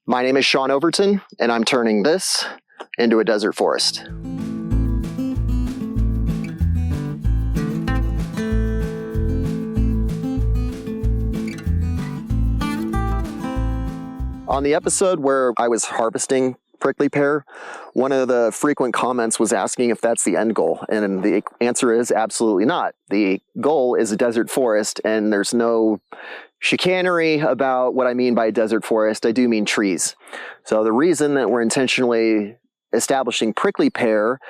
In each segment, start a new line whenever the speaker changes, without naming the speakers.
My name is Shaun Overton, and I'm turning this into a desert forest. On the episode where I was harvesting prickly pear, one of the frequent comments was asking if that's the end goal, and the answer is absolutely not. The goal is a desert forest, and there's no chicanery about what I mean by desert forest. I do mean trees. So the reason that we're intentionally establishing prickly pear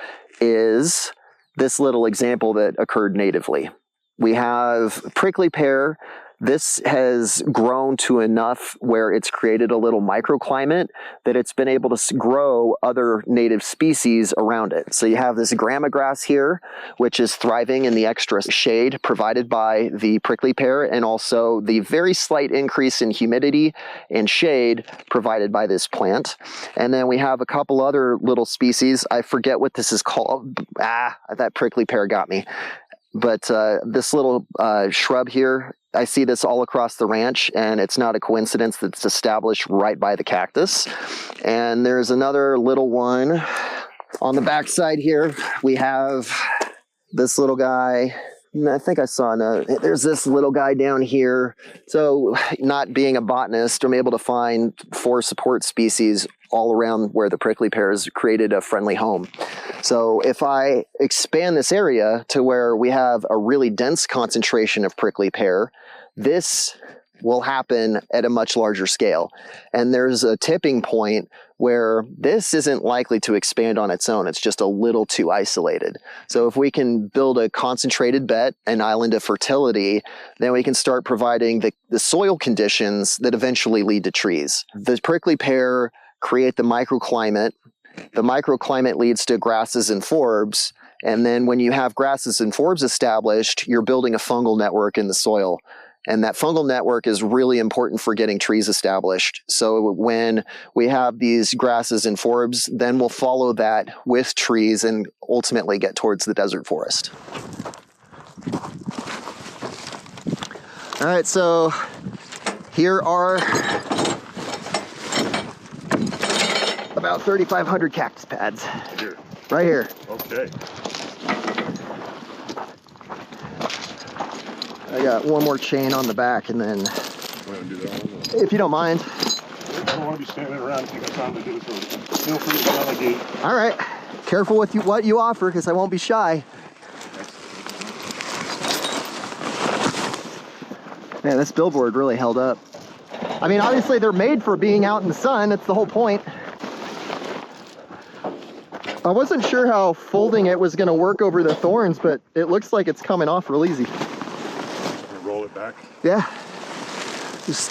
is this little example that occurred natively. We have prickly pear. This has grown to enough where it's created a little microclimate that it's been able to grow other native species around it. So you have this grama grass here, which is thriving in the extra shade provided by the prickly pear, and also the very slight increase in humidity and shade provided by this plant. And then we have a couple other little species. I forget what this is called. That prickly pear got me. But this little shrub here, I see this all across the ranch, and it's not a coincidence that it's established right by the cactus. And there's another little one on the backside here. We have this little guy. I think I saw there's this little guy down here. So not being a botanist, I'm able to find 4 support species all around where the prickly pear has created a friendly home. So if I expand this area to where we have a really dense concentration of prickly pear, this will happen at a much larger scale. And there's a tipping point where this isn't likely to expand on its own. It's just a little too isolated. So if we can build a concentrated bed, an island of fertility, then we can start providing the soil conditions that eventually lead to trees. The prickly pear create the microclimate. The microclimate leads to grasses and forbs. And then when you have grasses and forbs established, you're building a fungal network in the soil. And that fungal network is really important for getting trees established. So when we have these grasses and forbs, then we'll follow that with trees and ultimately get towards the desert forest. All right, so here are about 3,500 cactus pads.
Here.
Right here.
Okay.
I got one more chain on the back, and then, if you don't mind.
I don't want to be standing around if you got time to do so. Feel free to get on the gate.
All right. Careful with what you offer, because I won't be shy. Man, this billboard really held up. I mean, obviously they're made for being out in the sun. That's the whole point. I wasn't sure how folding it was going to work over the thorns, but it looks like it's coming off real easy.
Roll it back.
Yeah. Just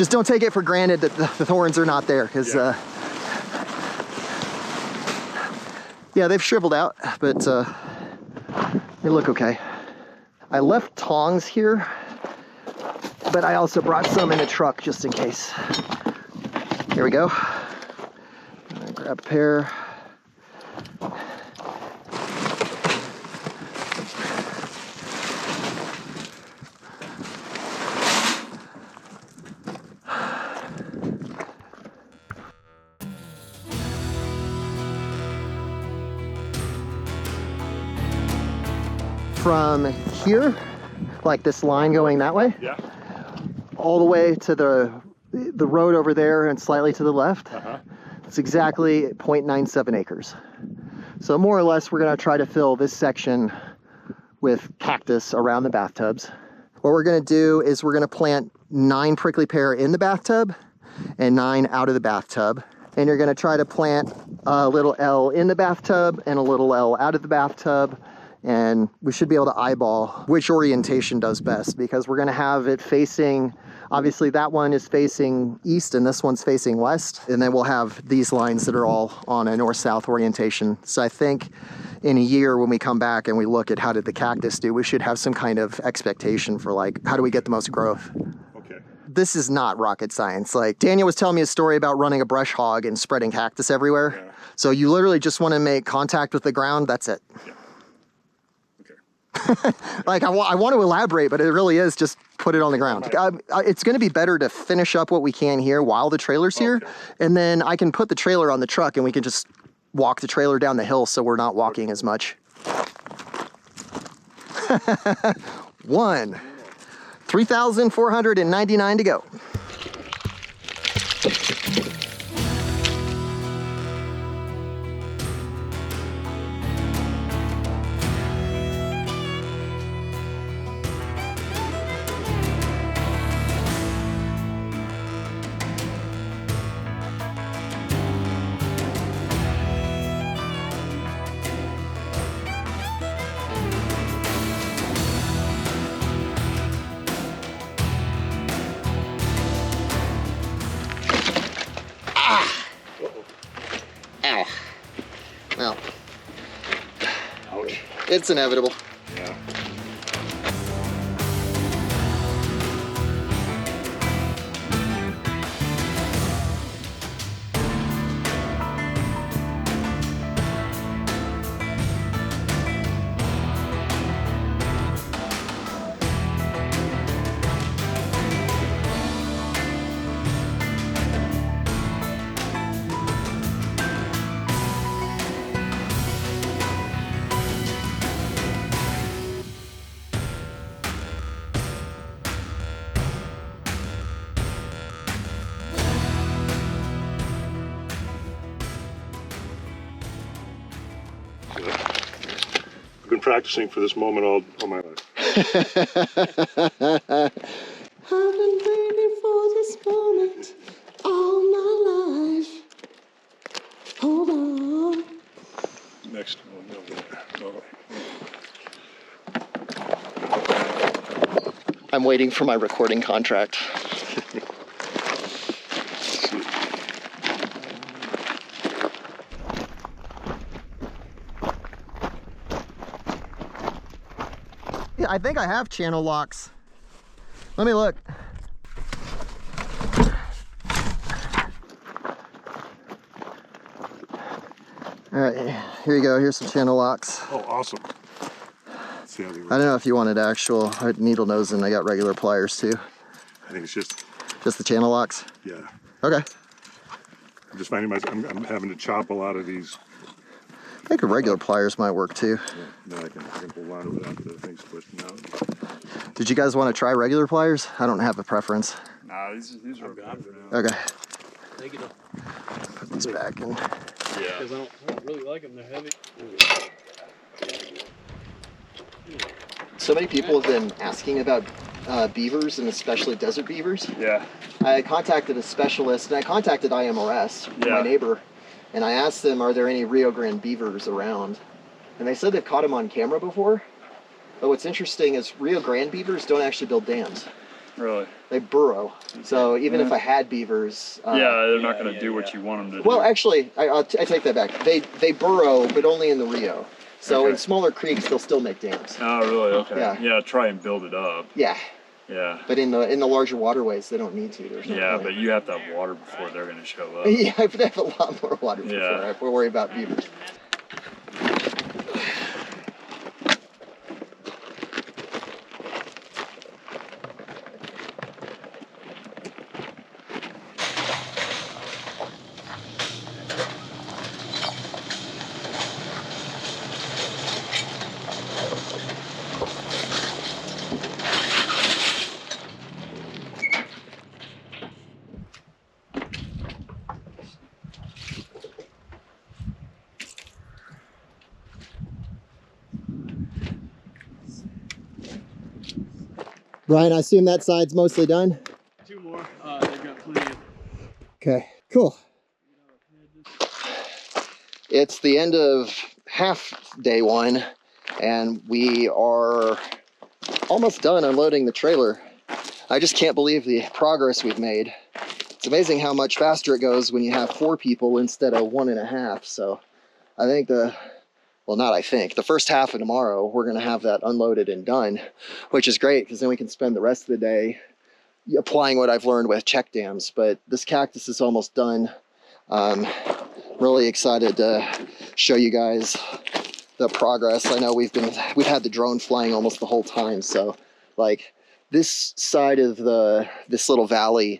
don't take it for granted that the thorns are not there, because yeah, they've shriveled out, but they look okay. I left tongs here, but I also brought some in a truck just in case. Here we go. Grab a pair. From here, like this line going that way,
yeah,
all the way to the road over there and slightly to the left. It's exactly 0.97 acres. So more or less, we're gonna try to fill this section with cactus around the bathtubs. What we're gonna do is we're gonna plant 9 prickly pear in the bathtub and 9 out of the bathtub. And you're gonna try to plant a little L in the bathtub and a little L out of the bathtub. And we should be able to eyeball which orientation does best, because we're going to have it facing, obviously that one is facing east and this one's facing west. And then we'll have these lines that are all on a north-south orientation. So I think in a year when we come back and we look at how did the cactus do, we should have some kind of expectation for like, how do we get the most growth?
Okay.
This is not rocket science. Like Daniel was telling me a story about running a brush hog and spreading cactus everywhere.
Yeah.
So you literally just want to make contact with the ground. That's it.
Yeah.
Like I want to elaborate, but it really is just put it on the ground. It's going to be better to finish up what we can here while the trailer's here, and then I can put the trailer on the truck and we can just walk the trailer down the hill so we're not walking as much. 3,499 to go. Ow. Well,
Ouch.
it's inevitable.
Yeah. I've been practicing for this moment all my life.
I've been waiting for this moment all my life. Hold on.
Next one. No.
I'm waiting for my recording contract. Yeah, I think I have channel locks. Let me look. All right, here you go. Here's some channel locks.
Oh, awesome. Let's see how they work.
I don't know if you wanted actual needle nose, and I got regular pliers too.
I think it's just
the channel locks.
Yeah.
Okay.
I'm just finding I'm having to chop a lot of these.
I think regular pliers might work too.
Yeah, then I can pull on it without the things pushing out.
Did you guys want to try regular pliers? I don't have a preference.
Nah, these are good for now.
Okay.
Take it up.
Put these back in.
Yeah.
Because I don't really like them. They're heavy.
So many people have been asking about beavers, and especially desert beavers.
Yeah.
I contacted a specialist, and I contacted IMRS,
Yeah.
my neighbor, and I asked them, are there any Rio Grande beavers around? And they said they've caught them on camera before. But what's interesting is Rio Grande beavers don't actually build dams.
Really?
They burrow. So even if I had beavers...
yeah, they're not going to do what you want them to do.
Well, actually, I take that back. They burrow, but only in the Rio. So
Okay.
in smaller creeks, they'll still make dams.
Oh, really? Okay.
Yeah.
Yeah, try and build it up.
Yeah.
Yeah.
But in the larger waterways, they don't need to. There's no
Yeah,
point.
but you have to have water before they're going to show up.
Yeah, I have to have a lot more water before
Yeah.
I have to worry about beavers. Brian, I assume that side's mostly done?
2 more. They've got plenty of...
Okay, cool. It's the end of half day 1, and we are almost done unloading the trailer. I just can't believe the progress we've made. It's amazing how much faster it goes when you have 4 people instead of 1.5. So I think the first half of tomorrow, we're going to have that unloaded and done, which is great because then we can spend the rest of the day applying what I've learned with check dams. But this cactus is almost done. Really excited to show you guys the progress. I know we've had the drone flying almost the whole time, so like this side of this little valley,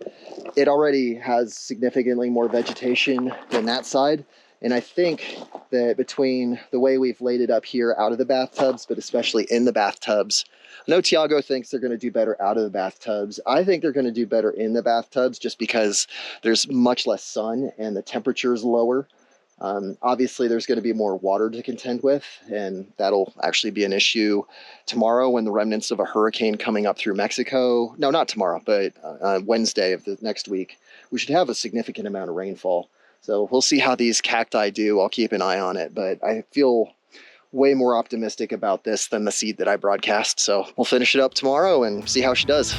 it already has significantly more vegetation than that side. And I think that between the way we've laid it up here out of the bathtubs, but especially in the bathtubs, I know Tiago thinks they're going to do better out of the bathtubs. I think they're going to do better in the bathtubs just because there's much less sun and the temperature is lower. Obviously, there's going to be more water to contend with, and that'll actually be an issue tomorrow when the remnants of a hurricane coming up through Mexico. No, not tomorrow, but Wednesday of the next week. We should have a significant amount of rainfall. So we'll see how these cacti do. I'll keep an eye on it, but I feel way more optimistic about this than the seed that I broadcast. So we'll finish it up tomorrow and see how she does.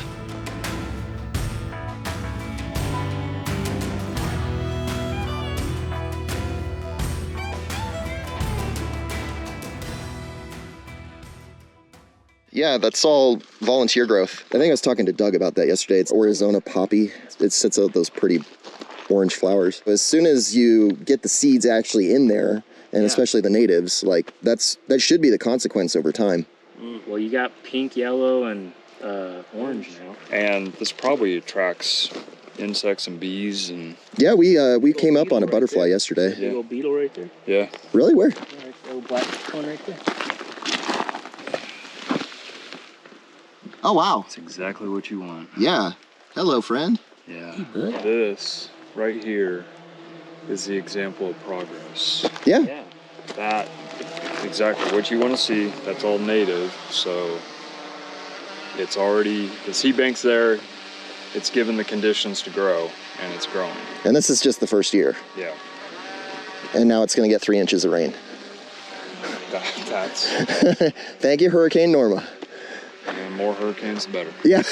Yeah, that's all volunteer growth. I think I was talking to Doug about that yesterday. It's Arizona poppy. It sets out those pretty orange flowers. But as soon as you get the seeds actually in there, and especially the natives, like that should be the consequence over time.
Well, you got pink, yellow, and orange now.
And this probably attracts insects and bees and...
Yeah, we came up on a butterfly yesterday.
Big old beetle right there.
Yeah.
Really? Where?
Right, little black one right there.
Oh, wow.
That's exactly what you want.
Yeah. Hello, friend.
Yeah. This right here is the example of progress.
Yeah.
Yeah.
That exactly what you want to see. That's all native, so it's already, the seed bank's there, it's given the conditions to grow, and it's growing.
And this is just the first year.
Yeah.
And now it's going to get 3 inches of rain.
That's
Thank you, Hurricane Norma.
and more hurricanes, the better.
Yeah.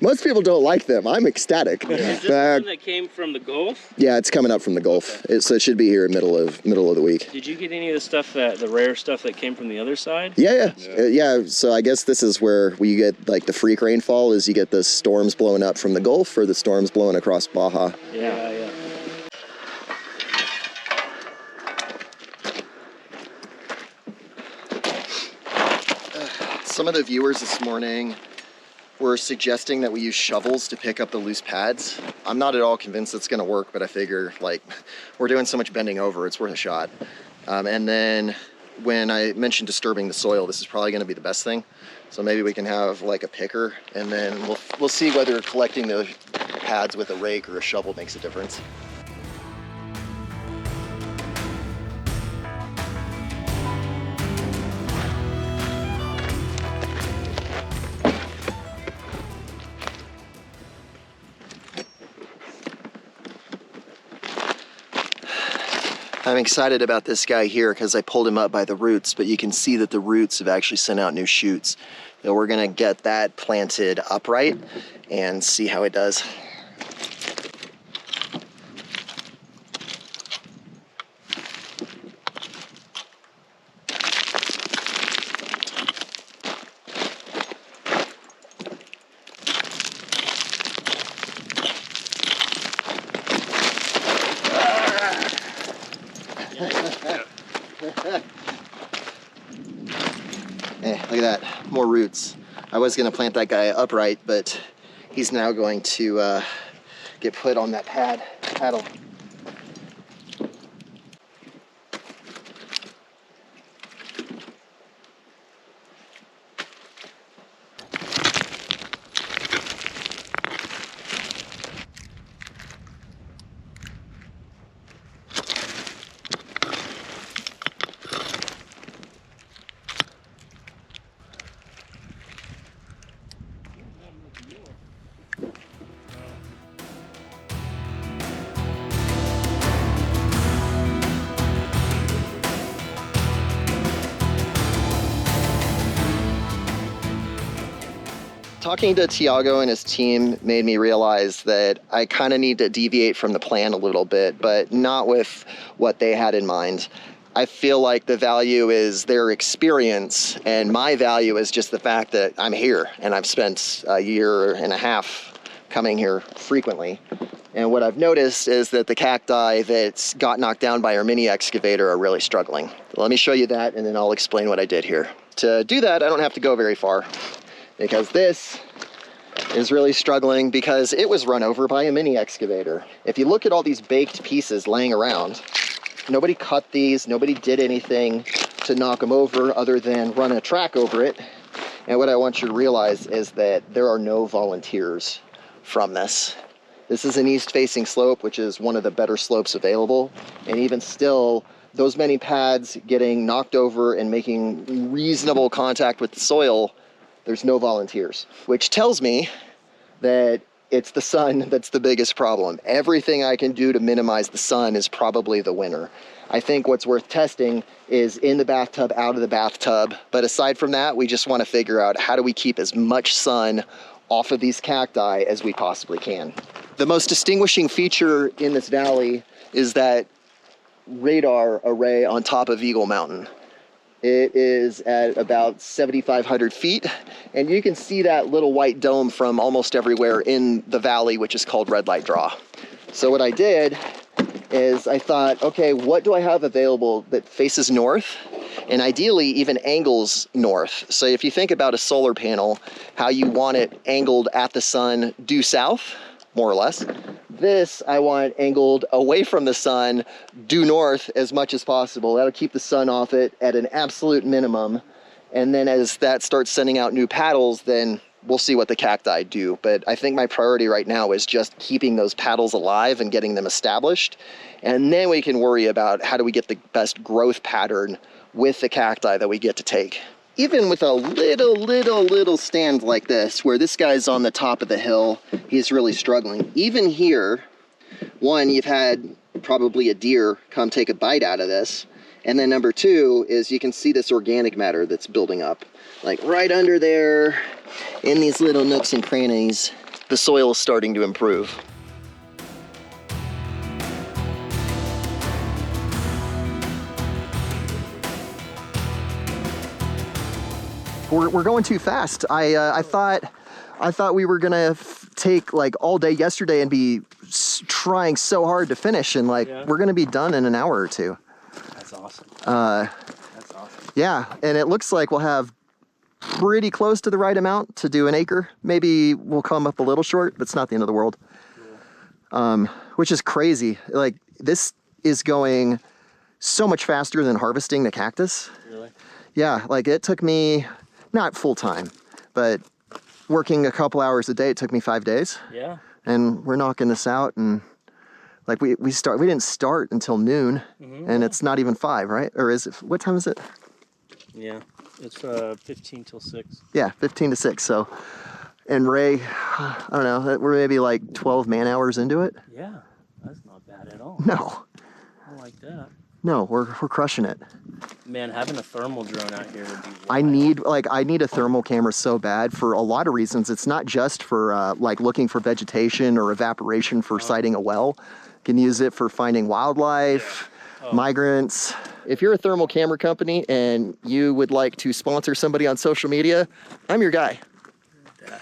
Most people don't like them. I'm ecstatic.
Is this the one that came from the Gulf?
Yeah, it's coming up from the Gulf. So it should be here middle of the week.
Did you get any of the stuff the rare stuff that came from the other side?
Yeah. So I guess this is where you get like the freak rainfall is you get the storms blowing up from the Gulf or the storms blowing across Baja.
Yeah.
Some of the viewers this morning were suggesting that we use shovels to pick up the loose pads. I'm not at all convinced it's gonna work, but I figure like we're doing so much bending over, it's worth a shot. And then when I mentioned disturbing the soil, this is probably gonna be the best thing. So maybe we can have like a picker, and then we'll see whether collecting the pads with a rake or a shovel makes a difference. I'm excited about this guy here because I pulled him up by the roots, but you can see that the roots have actually sent out new shoots. So we're gonna get that planted upright and see how it does. Look at that, more roots. I was gonna plant that guy upright, but he's now going to get put on that paddle. Talking to Tiago and his team made me realize that I kind of need to deviate from the plan a little bit, but not with what they had in mind. I feel like the value is their experience, and my value is just the fact that I'm here and I've spent a year and a half coming here frequently. And what I've noticed is that the cacti that got knocked down by our mini excavator are really struggling. Let me show you that, and then I'll explain what I did here. To do that, I don't have to go very far, because this is really struggling because it was run over by a mini excavator. If you look at all these baked pieces laying around, nobody cut these, nobody did anything to knock them over other than run a track over it. And what I want you to realize is that there are no volunteers from this. This is an east-facing slope, which is one of the better slopes available. And even still, those many pads getting knocked over and making reasonable contact with the soil, there's no volunteers, which tells me that it's the sun that's the biggest problem. Everything I can do to minimize the sun is probably the winner. I think what's worth testing is in the bathtub, out of the bathtub. But aside from that, we just want to figure out how do we keep as much sun off of these cacti as we possibly can. The most distinguishing feature in this valley is that radar array on top of Eagle Mountain. It is at about 7,500 feet, and you can see that little white dome from almost everywhere in the valley, which is called red light draw. So what I did is I thought, okay, what do I have available that faces north? And ideally even angles north. So if you think about a solar panel, how you want it angled at the sun due south, more or less. This I want angled away from the sun, due north as much as possible. That'll keep the sun off it at an absolute minimum. And then as that starts sending out new paddles, then we'll see what the cacti do. But I think my priority right now is just keeping those paddles alive and getting them established. And then we can worry about how do we get the best growth pattern with the cacti that we get to take. Even with a little stand like this, where this guy's on the top of the hill, he's really struggling. Even here, one, you've had probably a deer come take a bite out of this. And then number two is you can see this organic matter that's building up. Like right under there, in these little nooks and crannies, the soil is starting to improve. We're going too fast. I thought we were gonna take like all day yesterday and be trying so hard to finish, and like we're gonna be done in an hour or two.
That's awesome.
That's awesome. Yeah, and it looks like we'll have pretty close to the right amount to do an acre. Maybe we'll come up a little short, but it's not the end of the world. Cool. Which is crazy. Like this is going so much faster than harvesting the cactus.
Really?
Yeah, like it took me, not full time, but working a couple hours a day, it took me 5 days.
Yeah.
And we're knocking this out, and like we didn't start until noon, and it's not even 5, right? Or is it, what time is it?
Yeah, it's 15 till 6.
Yeah, 15 to 6. So, and Ray, I don't know, we're maybe like 12 man hours into it.
Yeah, that's not bad at all.
No.
I like that.
No, we're crushing it.
Man, having a thermal drone out here would be wild.
I need a thermal camera so bad for a lot of reasons. It's not just for like looking for vegetation or evaporation for sighting a well. You can use it for finding wildlife, migrants. If you're a thermal camera company and you would like to sponsor somebody on social media, I'm your guy.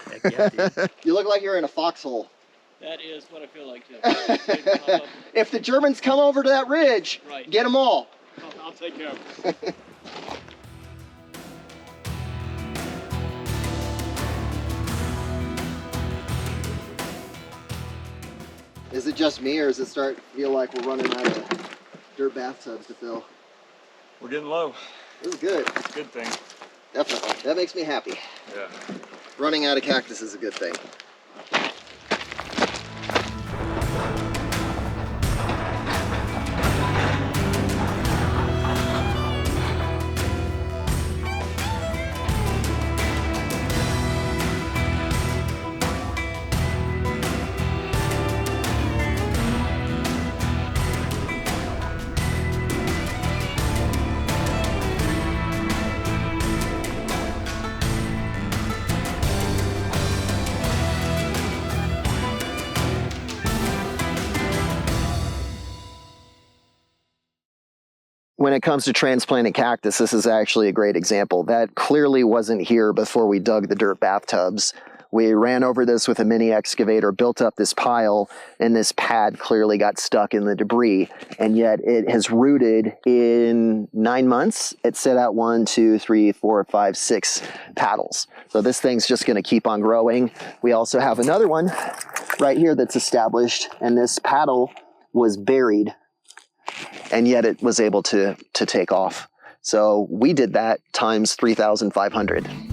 Heck yeah, dude.
You look like you're in a foxhole.
That is what I feel like, Jeff.
If the Germans come over to that ridge, get them all.
I'll take care of it.
Is it just me, or does it start to feel like we're running out of dirt bathtubs to fill?
We're getting low.
This is good.
Good thing.
Definitely. That makes me happy.
Yeah.
Running out of cactus is a good thing. When it comes to transplanting cactus, this is actually a great example. That clearly wasn't here before we dug the dirt bathtubs. We ran over this with a mini excavator, built up this pile, and this pad clearly got stuck in the debris. And yet it has rooted in 9 months. It set out 1, 2, 3, 4, 5, 6 paddles. So this thing's just going to keep on growing. We also have another one right here that's established, and this paddle was buried, and yet it was able to take off. So we did that times 3,500.